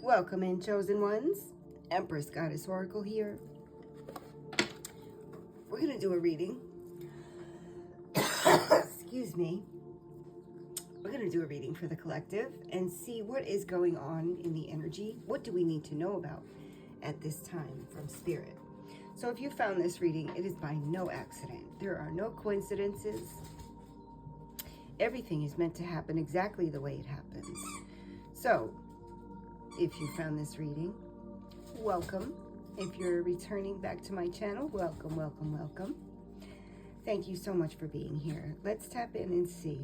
Welcome in, chosen ones. Empress Goddess Oracle here. We're going to do a reading. Excuse me. We're going to do a reading for the collective and see what is going on in the energy. What do we need to know about at this time from Spirit? So if you found this reading, it is by no accident. There are no coincidences. Everything is meant to happen exactly the way it happens. So if you found this reading, welcome. If you're returning back to my channel, welcome, welcome, welcome. Thank you so much for being here. Let's tap in and see.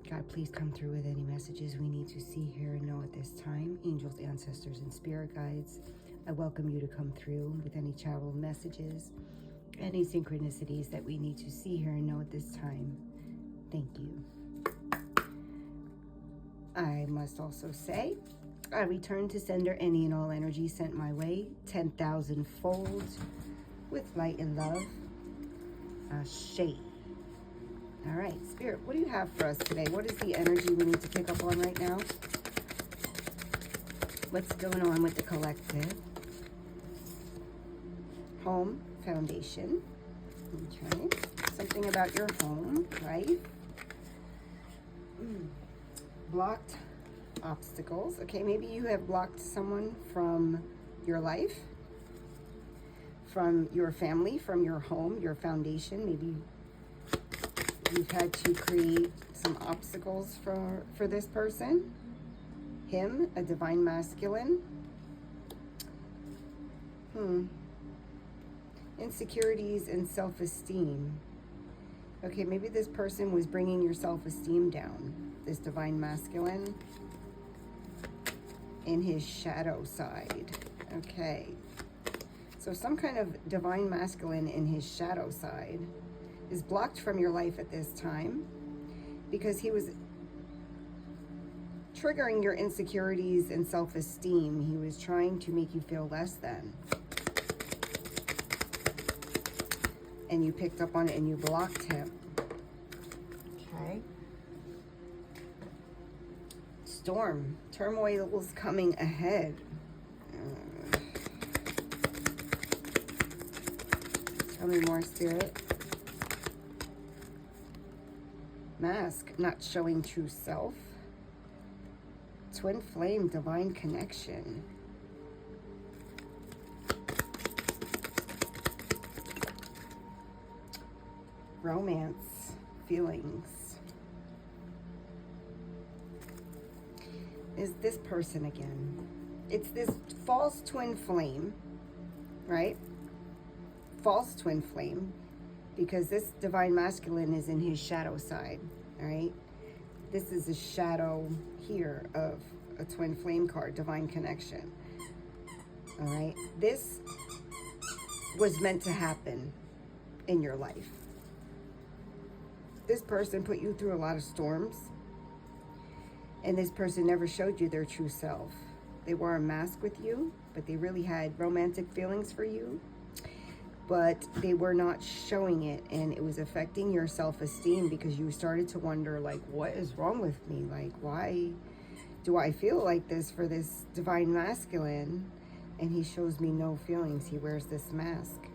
God, please come through with any messages we need to see, hear, and know at this time. Angels, ancestors, and spirit guides, I welcome you to come through with any channeled messages, any synchronicities that we need to see, hear, and know at this time. Thank you. I must also say, I return to sender any and all energy sent my way, 10,000 fold, with light and love. Ashe. All right, Spirit, what do you have for us today? What is the energy we need to pick up on right now? What's going on with the collective? Home, foundation. Okay, something about your home, life. Blocked obstacles. Okay, maybe you have blocked someone from your life, from your family, from your home, your foundation. Maybe you've had to create some obstacles for this person. Him, a divine masculine. Insecurities and self-esteem. Okay, maybe this person was bringing your self-esteem down. This divine masculine in his shadow side. Okay. So some kind of divine masculine in his shadow side is blocked from your life at this time because he was triggering your insecurities and self-esteem. He was trying to make you feel less than. And you picked up on it and you blocked him. Okay. Storm. Turmoil is coming ahead. Tell me more, Spirit. Mask, not showing true self. Twin flame, divine connection. Romance, feelings. Is this person again? It's this false twin flame, right? False twin flame. Because this divine masculine is in his shadow side, all right? This is a shadow here of a twin flame card, divine connection, all right? This was meant to happen in your life. This person put you through a lot of storms, and this person never showed you their true self. They wore a mask with you, but they really had romantic feelings for you. But they were not showing it, and it was affecting your self-esteem because you started to wonder, like, what is wrong with me? Like, why do I feel like this for this divine masculine? And he shows me no feelings. He wears this mask.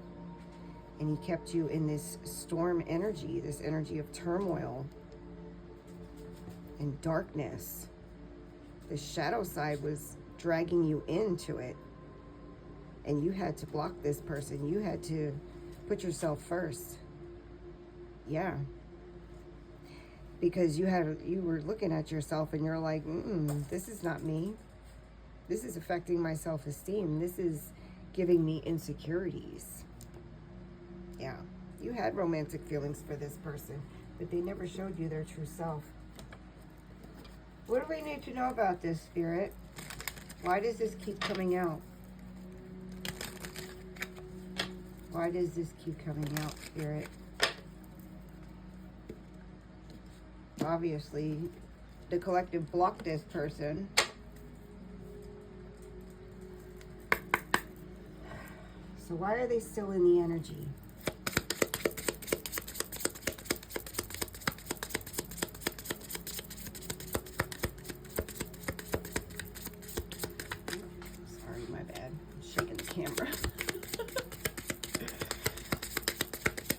And he kept you in this storm energy, this energy of turmoil and darkness. The shadow side was dragging you into it. And you had to block this person. You had to put yourself first. Yeah. Because you were looking at yourself and you're like, this is not me. This is affecting my self-esteem. This is giving me insecurities. Yeah. You had romantic feelings for this person, but they never showed you their true self. What do we need to know about this, Spirit? Why does this keep coming out? Why does this keep coming out, Spirit? Obviously, the collective blocked this person So why are they still in the energy? Sorry, my bad. I'm shaking the camera.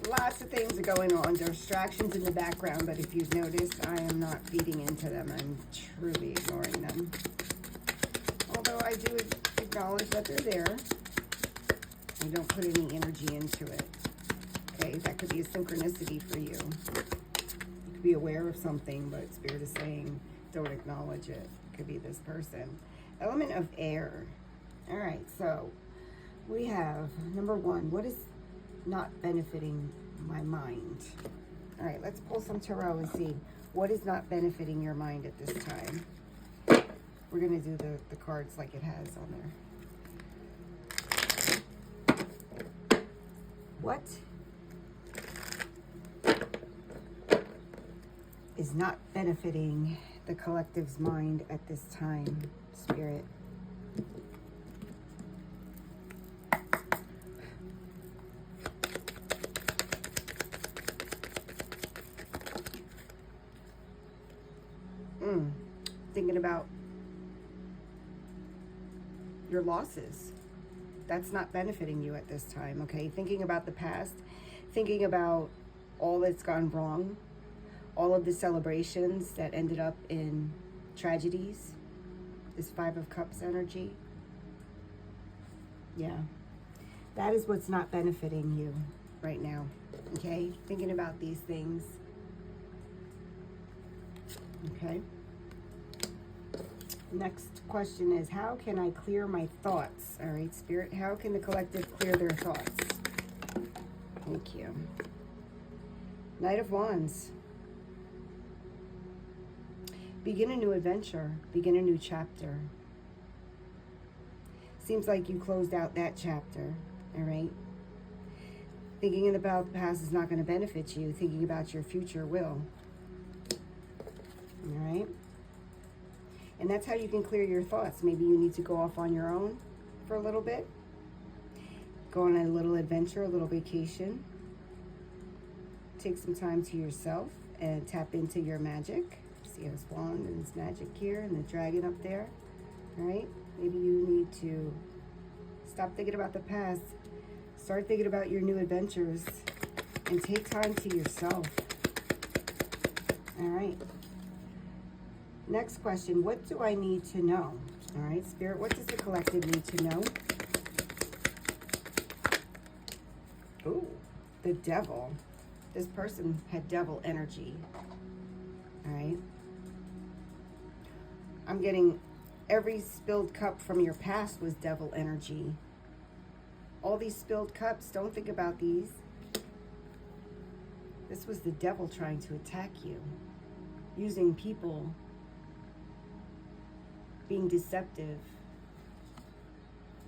Lots of things are going on. There are distractions in the background, but if you've noticed, I am not feeding into them. I'm truly ignoring them. Although I do acknowledge that they're there. I don't put any energy into it. Okay, that could be a synchronicity for you. You could be aware of something, but Spirit is saying don't acknowledge it. It could be this person. Element of air. All right, so we have number one, what is not benefiting my mind? All right, let's pull some tarot and see what is not benefiting your mind at this time. We're going to do the cards like it has on there. What is not benefiting the collective's mind at this time, Spirit? Thinking about your losses. That's not benefiting you at this time, okay? Thinking about the past, thinking about all that's gone wrong, all of the celebrations that ended up in tragedies, this Five of Cups energy. Yeah, that is what's not benefiting you right now, okay? Thinking about these things, okay? Next question is, how can I clear my thoughts? All right, Spirit, how can the collective clear their thoughts? Thank you. Knight of Wands. Begin a new adventure. Begin a new chapter. Seems like you closed out that chapter, all right? Thinking about the past is not going to benefit you. Thinking about your future will. All right? And that's how you can clear your thoughts. Maybe you need to go off on your own for a little bit. Go on a little adventure, a little vacation. Take some time to yourself and tap into your magic. See his wand and his magic here and the dragon up there. All right? Maybe you need to stop thinking about the past. Start thinking about your new adventures and take time to yourself. All right. Next question, what do I need to know? All right, Spirit, what does the collective need to know? Ooh, the devil. This person had devil energy. All right. I'm getting every spilled cup from your past was devil energy. All these spilled cups, don't think about these. This was the devil trying to attack you, using people, being deceptive,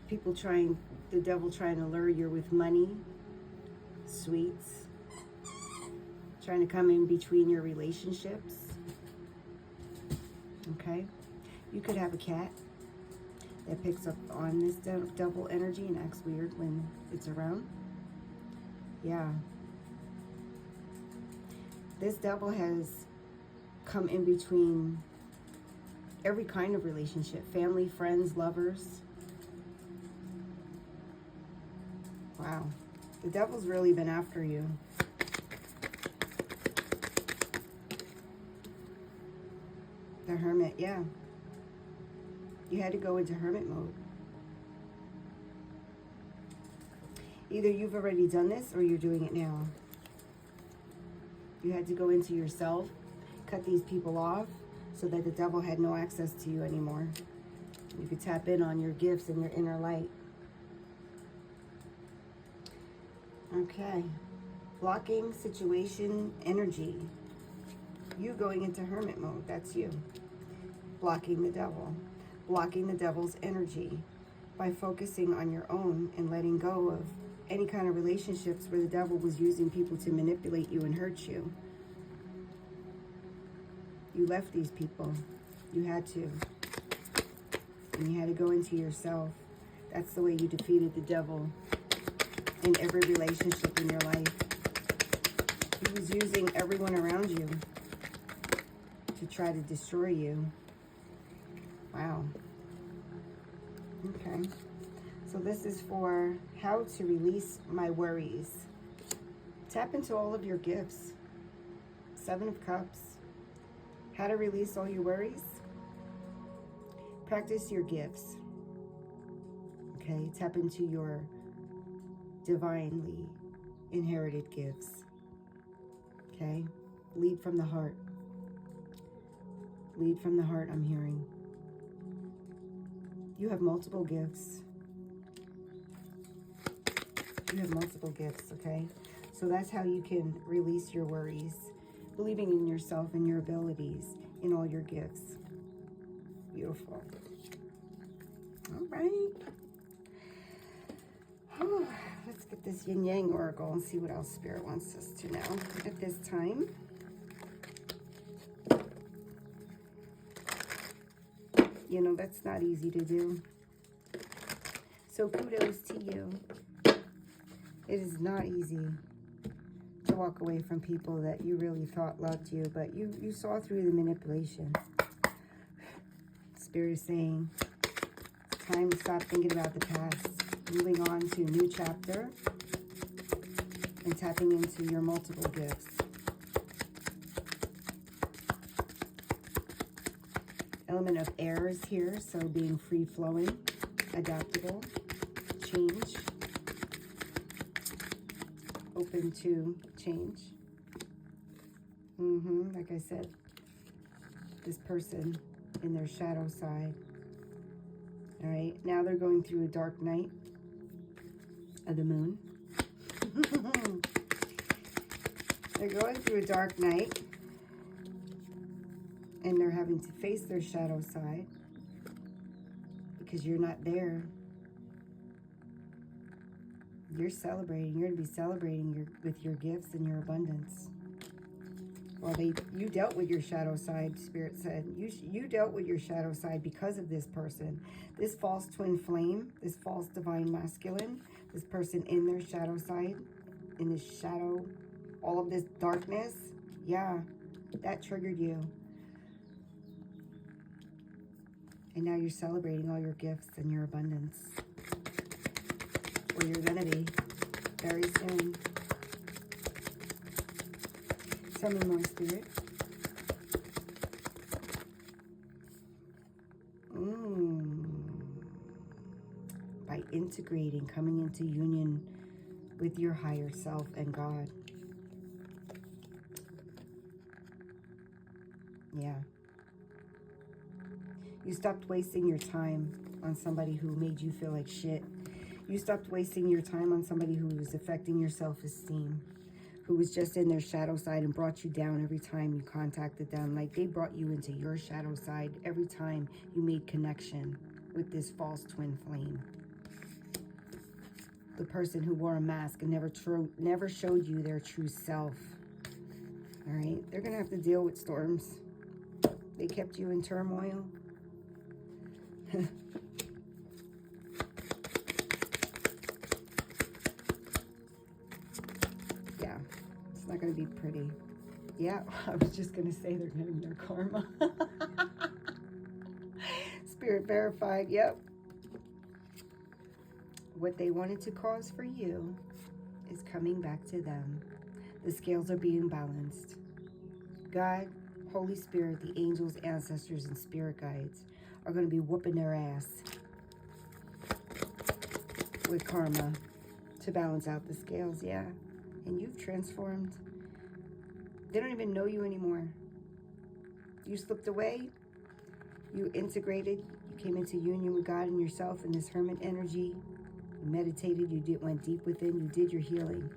the devil trying to lure you with money, sweets, trying to come in between your relationships, okay? You could have a cat that picks up on this devil energy and acts weird when it's around. Yeah. This devil has come in between every kind of relationship, family, friends, lovers. Wow. The devil's really been after you. The Hermit, yeah. You had to go into hermit mode. Either you've already done this or you're doing it now. You had to go into yourself, cut these people off, so that the devil had no access to you anymore. You could tap in on your gifts and your inner light. Okay. Blocking situation energy. You going into hermit mode, that's you. Blocking the devil. Blocking the devil's energy by focusing on your own and letting go of any kind of relationships where the devil was using people to manipulate you and hurt you. You left these people. You had to. And you had to go into yourself. That's the way you defeated the devil. in every relationship in your life. He was using everyone around you to try to destroy you. Wow. Okay. So this is for how to release my worries. Tap into all of your gifts. 7 of Cups. How to release all your worries. Practice your gifts. Okay. Tap into your divinely inherited gifts. Okay. Lead from the heart. Lead from the heart, I'm hearing. You have multiple gifts. You have multiple gifts, okay? So that's how you can release your worries. Believing in yourself and your abilities, in all your gifts. Beautiful. All right. Let's get this Yin Yang Oracle and see what else Spirit wants us to know at this time. You know, that's not easy to do. So kudos to you. It is not easy to walk away from people that you really thought loved you, but you saw through the manipulation. Spirit is saying, it's time to stop thinking about the past. Moving on to a new chapter and tapping into your multiple gifts. Element of air is here, so being free-flowing, adaptable, change, open to change. Like I said, this person in their shadow side. All right, now they're going through a dark night of the moon. They're going through a dark night. And they're having to face their shadow side because you're not there. You're celebrating. You're going to be celebrating with your gifts and your abundance. Well, you dealt with your shadow side, Spirit said. You dealt with your shadow side because of this person. This false twin flame, this false divine masculine, this person in their shadow side, in this shadow, all of this darkness. Yeah, that triggered you. And now you're celebrating all your gifts and your abundance. Or you're going to be very soon. Tell me more, Spirit. By integrating, coming into union with your higher self and God. Yeah. You stopped wasting your time on somebody who made you feel like shit. You stopped wasting your time on somebody who was affecting your self-esteem, who was just in their shadow side and brought you down every time you contacted them. Like they brought you into your shadow side every time you made connection with this false twin flame. The person who wore a mask and never showed you their true self. All right? They're going to have to deal with storms. They kept you in turmoil. Yeah, it's not going to be pretty. Yeah, I was just going to say they're getting their karma. Spirit verified, yep. What they wanted to cause for you is coming back to them. The scales are being balanced. God, Holy Spirit, the angels, ancestors, and spirit guides are going to be whooping their ass with karma to balance out the scales, yeah. And you've transformed. They don't even know you anymore. You slipped away. You integrated. You came into union with God and yourself in this hermit energy. You meditated. You went deep within. You did your healing.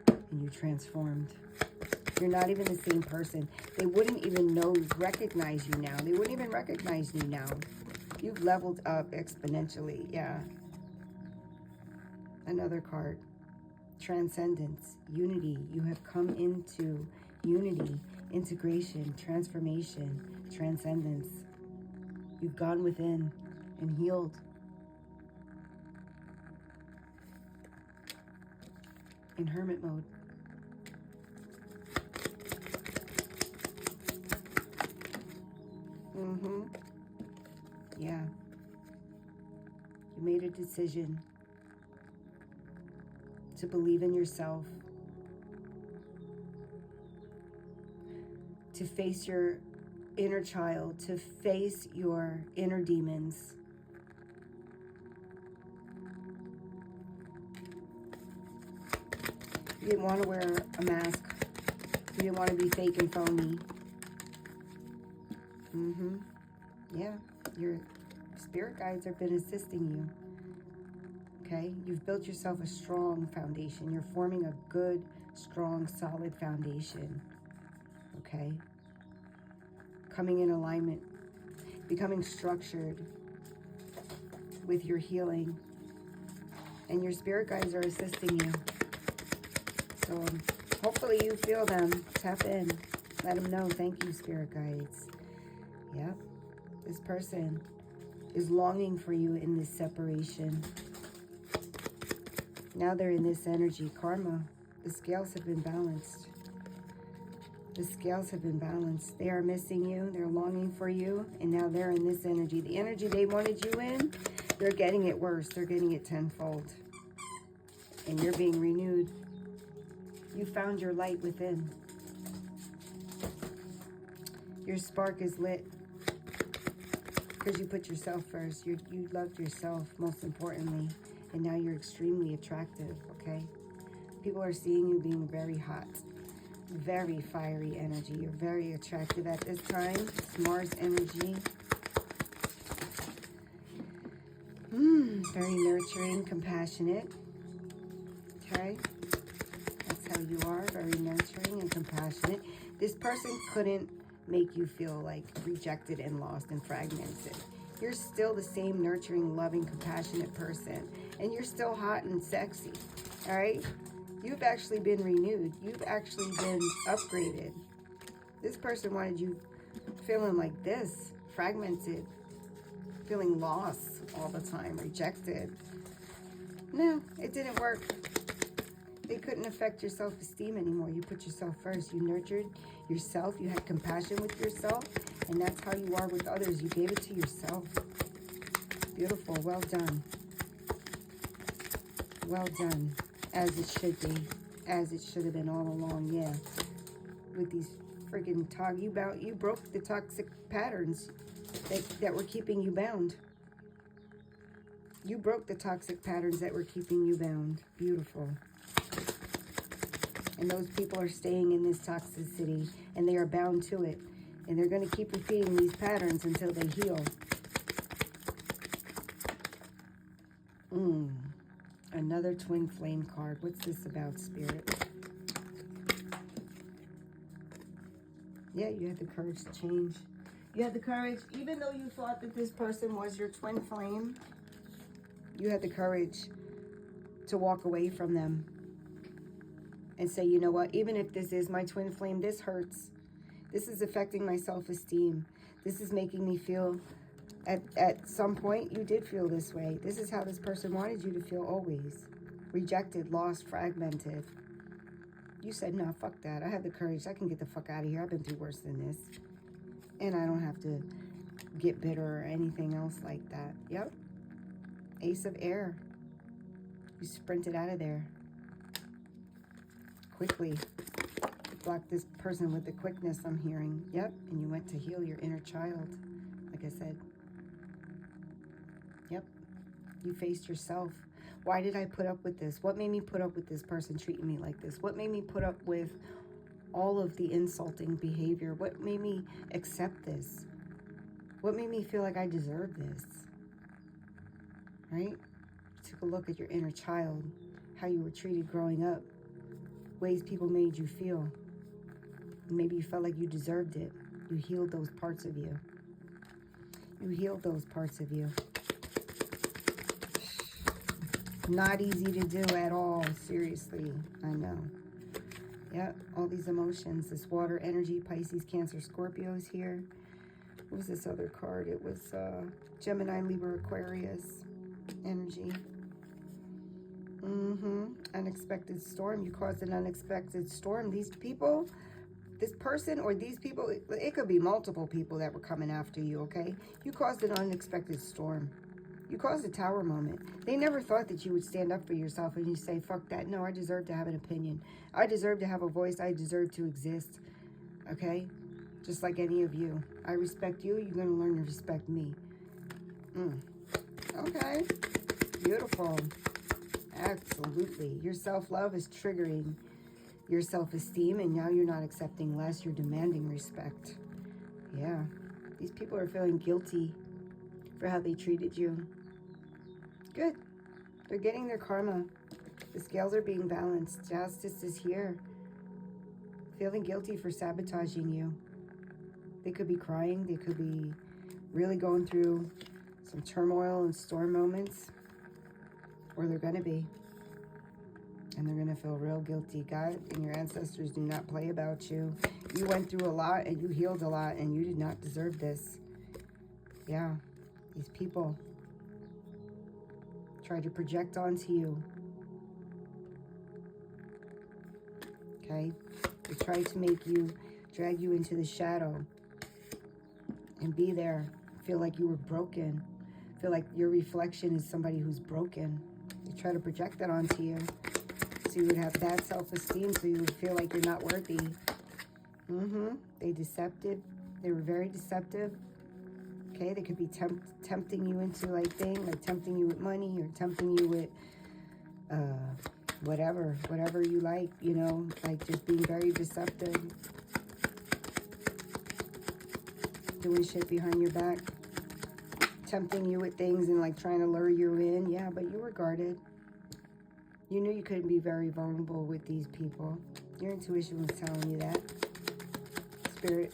And you transformed. You're not even the same person. They wouldn't even recognize you now. They wouldn't even recognize you now. You've leveled up exponentially, yeah. Another card. Transcendence, unity. You have come into unity, integration, transformation, transcendence. You've gone within and healed. in hermit mode. Yeah. You made a decision to believe in yourself, to face your inner child, to face your inner demons. You didn't want to wear a mask. You didn't want to be fake and phony. Yeah, your spirit guides have been assisting you. Okay, you've built yourself a strong foundation. You're forming a good, strong, solid foundation. Okay, coming in alignment, becoming structured with your healing, and your spirit guides are assisting you. So hopefully you feel them. Tap in, let them know. Thank you, spirit guides. Yep, this person is longing for you in this separation. Now they're in this energy. Karma. The scales have been balanced. The scales have been balanced. They are missing you. They're longing for you. And now they're in this energy. The energy they wanted you in, they're getting it worse. They're getting it tenfold. And you're being renewed. You found your light within. Your spark is lit. Because you put yourself first. You loved yourself, most importantly. And now you're extremely attractive, okay? People are seeing you being very hot. Very fiery energy. You're very attractive at this time. It's Mars energy. Very nurturing, compassionate. Okay? That's how you are. Very nurturing and compassionate. This person couldn't make you feel like rejected and lost and fragmented. You're still the same nurturing, loving, compassionate person. And you're still hot and sexy. All right? You've actually been renewed. You've actually been upgraded. This person wanted you feeling like this, fragmented, feeling lost all the time, rejected. No, it didn't work. It couldn't affect your self-esteem anymore. You put yourself first. You nurtured yourself. You had compassion with yourself. And that's how you are with others. You gave it to yourself. Beautiful. Well done. Well done. As it should be. As it should have been all along. Yeah. With these freaking you broke the toxic patterns that were keeping you bound. You broke the toxic patterns that were keeping you bound. Beautiful. And those people are staying in this toxicity, and they are bound to it. And they're going to keep repeating these patterns until they heal. Another twin flame card. What's this about, Spirit? Yeah, you had the courage to change. You had the courage, even though you thought that this person was your twin flame, you had the courage to walk away from them and say, you know what, even if this is my twin flame, this hurts. This is affecting my self-esteem. This is making me feel, at some point, you did feel this way. This is how this person wanted you to feel always. Rejected, lost, fragmented. You said, no, fuck that. I have the courage. I can get the fuck out of here. I've been through worse than this. And I don't have to get bitter or anything else like that. Yep. Ace of Air. You sprinted out of there. Quickly. Block this person with the quickness I'm hearing. Yep. And you went to heal your inner child. Like I said. Yep. You faced yourself. Why did I put up with this? What made me put up with this person treating me like this? What made me put up with all of the insulting behavior? What made me accept this? What made me feel like I deserve this? Right? You took a look at your inner child, how you were treated growing up, ways people made you feel. Maybe you felt like you deserved it. You healed those parts of you. You healed those parts of you. Not easy to do at all. Seriously, I know. Yeah, all these emotions. This water energy, Pisces, Cancer, Scorpios here. What was this other card? It was Gemini, Libra, Aquarius energy. Unexpected storm. You caused an unexpected storm. These people, this person or these people, it could be multiple people that were coming after you, okay? You caused an unexpected storm. You caused a tower moment. They never thought that you would stand up for yourself and you say, fuck that. No, I deserve to have an opinion. I deserve to have a voice. I deserve to exist, okay? Just like any of you. I respect you. You're going to learn to respect me. Okay. Beautiful. Absolutely. Your self-love is triggering your self-esteem, and now you're not accepting less. You're demanding respect. Yeah. These people are feeling guilty for how they treated you. Good. They're getting their karma. The scales are being balanced. Justice is here. Feeling guilty for sabotaging you. They could be crying. They could be really going through some turmoil and storm moments. Or they're going to be. And they're going to feel real guilty. God and your ancestors do not play about you. You went through a lot and you healed a lot and you did not deserve this. Yeah. These people try to project onto you. Okay? They try to make you, drag you into the shadow and be there. Feel like you were broken. Feel like your reflection is somebody who's broken. They try to project that onto you. So you would have bad self-esteem, so you would feel like you're not worthy. They were very deceptive. Okay, they could be tempting you into like tempting you with money or tempting you with whatever you like, you know, like just being very deceptive. Doing shit behind your back. Tempting you with things and like trying to lure you in. Yeah, but you were guarded. You knew you couldn't be very vulnerable with these people. Your intuition was telling you that. Spirit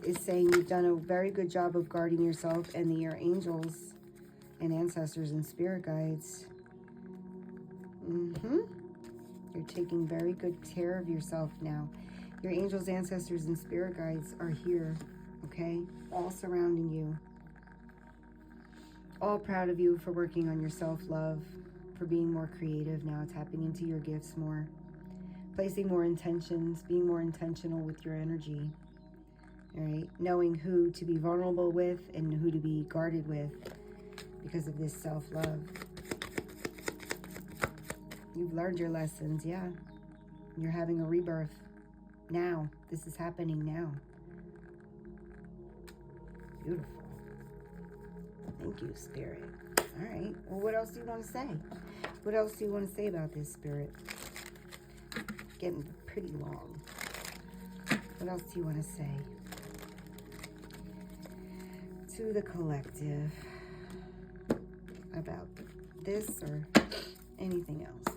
is saying you've done a very good job of guarding yourself, and your angels and ancestors and spirit guides. You're taking very good care of yourself now. Your angels, ancestors, and spirit guides are here, okay? All surrounding you. All proud of you for working on your self-love, for being more creative now, tapping into your gifts more, placing more intentions, being more intentional with your energy, all right? Knowing who to be vulnerable with and who to be guarded with because of this self-love. You've learned your lessons, yeah. You're having a rebirth now. This is happening now. Beautiful. Thank you, Spirit. All right. Well, what else do you want to say? What else do you want to say about this, Spirit? Getting pretty long. What else do you want to say to the collective about this or anything else?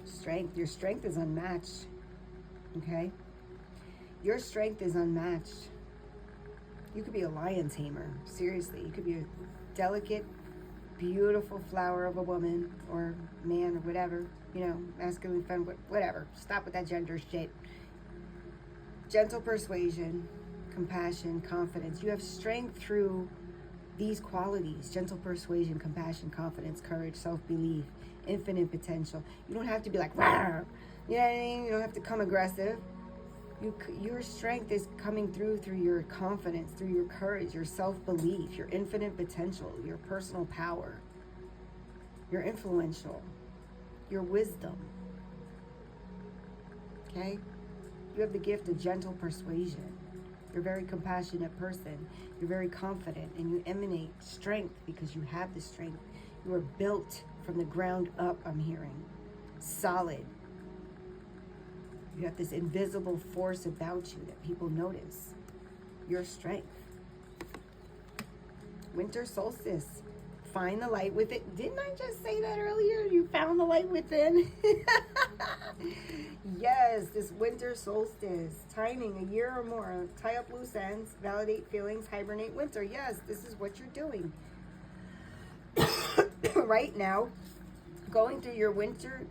Strength. Your strength is unmatched. Okay? Your strength is unmatched. You could be a lion tamer. Seriously. You could be a delicate, beautiful flower of a woman or man or whatever. You know, masculine, feminine, whatever. Stop with that gender shit. Gentle persuasion, compassion, confidence. You have strength through these qualities: gentle persuasion, compassion, confidence, courage, self-belief, infinite potential. You don't have to be like, rawr. You know what I mean? You don't have to come aggressive. Your strength is coming through your confidence, through your courage, your self-belief, your infinite potential, your personal power. You're influential. Your wisdom. Okay? You have the gift of gentle persuasion. You're a very compassionate person. You're very confident, and you emanate strength because you have the strength. You are built from the ground up, I'm hearing. Solid. You have this invisible force about you that people notice. Your strength. Winter solstice. Find the light within. Didn't I just say that earlier? You found the light within? Yes, this winter solstice. Timing, a year or more. Tie up loose ends. Validate feelings. Hibernate winter. Yes, this is what you're doing. Right now, going through your winter,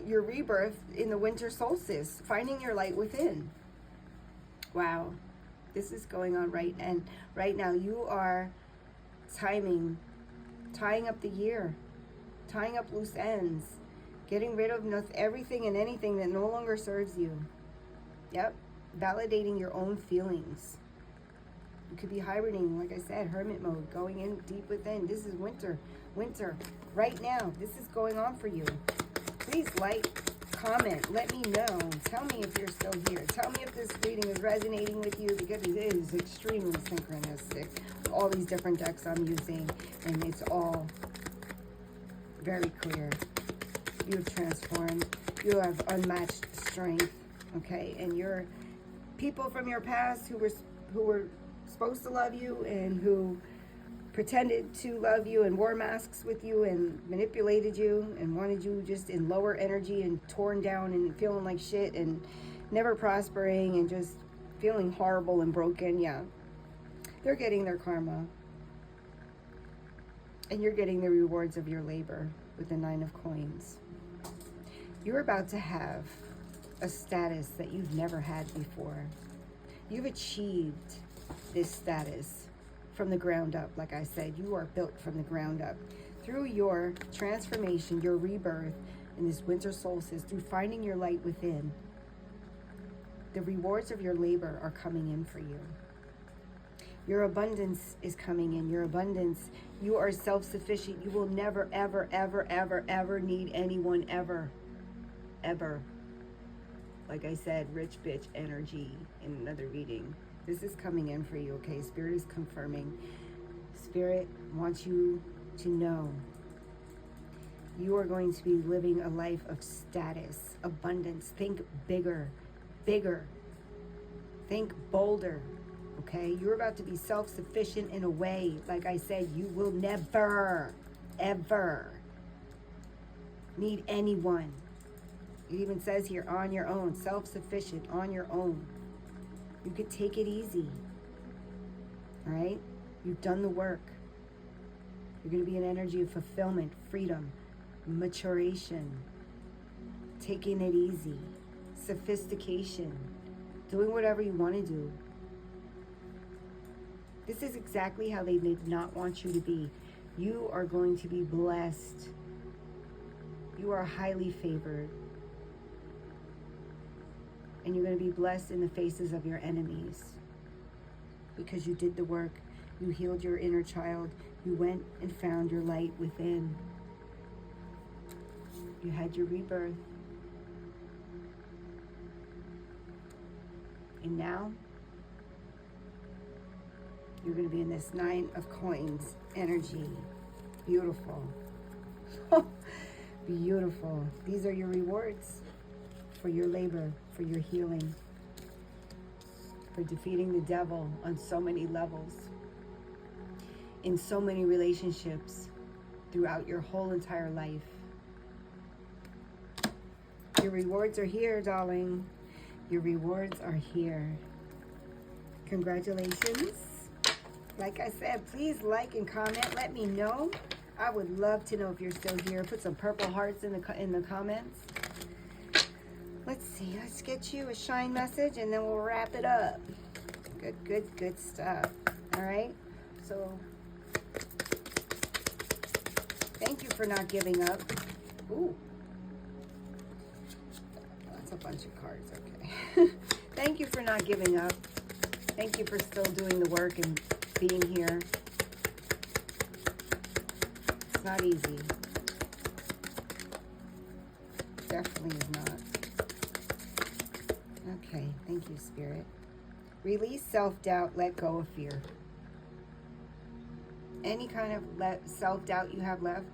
your rebirth in the winter solstice. Finding your light within. Wow. This is going on right now. You are tying up the year, tying up loose ends, getting rid of everything and anything that no longer serves you. Yep, validating your own feelings. You could be hibernating, like I said, hermit mode, going in deep within. This is winter, right now. This is going on for you. Please like, comment, let me know. Tell me if you're still here. Tell me if this reading is resonating with you, because it is extremely synchronistic. All these different decks I'm using, and it's all very clear. You have transformed. You have unmatched strength, okay? And your people from your past who were supposed to love you and who pretended to love you and wore masks with you and manipulated you and wanted you just in lower energy and torn down and feeling like shit and never prospering and just feeling horrible and broken. Yeah, they're getting their karma, and you're getting the rewards of your labor with the 9 of Coins. You're about to have a status that you've never had before. You've achieved this status from the ground up. Like I said, you are built from the ground up through your transformation, your rebirth in this winter solstice, through finding your light within. The rewards of your labor are coming in for you. Your abundance is coming in. Your abundance. You are self-sufficient. You will never, ever, ever, ever, ever need anyone, ever. Like I said, rich bitch energy in another reading. This is coming in for you, okay? Spirit is confirming. Spirit wants you to know you are going to be living a life of status, abundance. Think bigger. Think bolder, okay? You're about to be self-sufficient in a way, like I said, you will never, ever need anyone. It even says here, on your own, self-sufficient, on your own. You could take it easy, all right? You've done the work. You're going to be an energy of fulfillment, freedom, maturation, taking it easy, sophistication, doing whatever you want to do. This is exactly how they did not want you to be. You are going to be blessed. You are highly favored. And you're going to be blessed in the faces of your enemies, because you did the work. You healed your inner child. You went and found your light within. You had your rebirth. And now you're going to be in this 9 of Coins energy. Beautiful. Beautiful. These are your rewards for your labor, for your healing, for defeating the devil on so many levels, in so many relationships, throughout your whole entire life. Your rewards are here, darling. Your rewards are here. Congratulations. Like I said, please like and comment. Let me know. I would love to know if you're still here. Put some purple hearts in the comments. Let's see. Let's get you a shine message, and then we'll wrap it up. Good stuff. All right. So, thank you for not giving up. Ooh. That's a bunch of cards. Okay. Thank you for not giving up. Thank you for still doing the work and being here. It's not easy. Definitely is not. Okay, thank you, Spirit. Release self-doubt, let go of fear. Any kind of self-doubt you have left,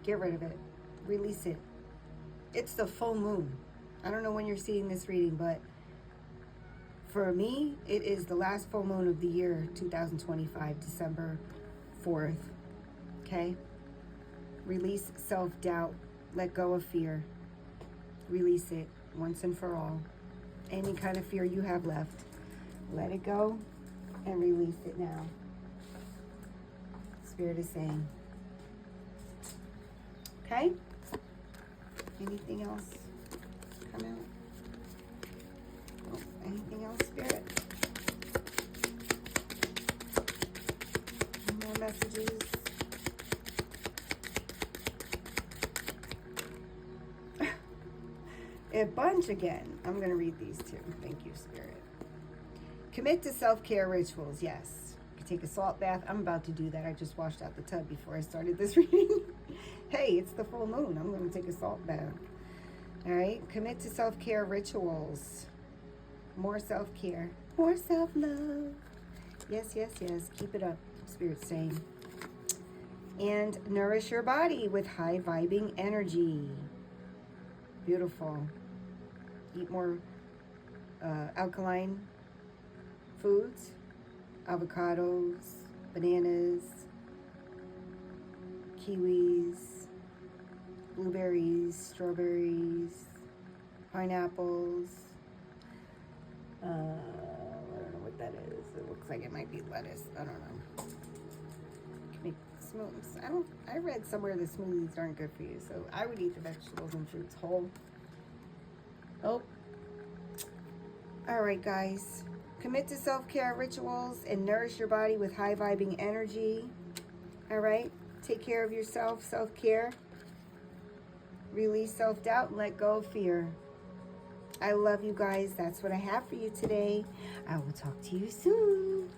get rid of it. Release it. It's the full moon. I don't know when you're seeing this reading, but for me, it is the last full moon of the year, 2025, December 4th. Okay? Release self-doubt, let go of fear. Release it once and for all. Any kind of fear you have left, let it go and release it now. Spirit is saying. Okay? Anything else come out? Oh, anything else, Spirit? messages. A bunch again. I'm going to read these too. Thank you, Spirit. Commit to self-care rituals. Yes. You take a salt bath. I'm about to do that. I just washed out the tub before I started this reading. Hey, it's the full moon. I'm going to take a salt bath. All right. Commit to self-care rituals. More self-care. More self-love. Yes, yes, yes. Keep it up. Spirit's saying. And nourish your body with high vibing energy. Beautiful. Eat more alkaline foods, avocados, bananas, kiwis, blueberries, strawberries, pineapples. I don't know what that is. It looks like it might be lettuce. I don't know. Can make smoothies. I read somewhere the smoothies aren't good for you, so I would eat the vegetables and fruits whole. Oh. All right, guys. Commit to self-care rituals and nourish your body with high-vibing energy. All right? Take care of yourself, self-care. Release self-doubt and let go of fear. I love you guys. That's what I have for you today. I will talk to you soon.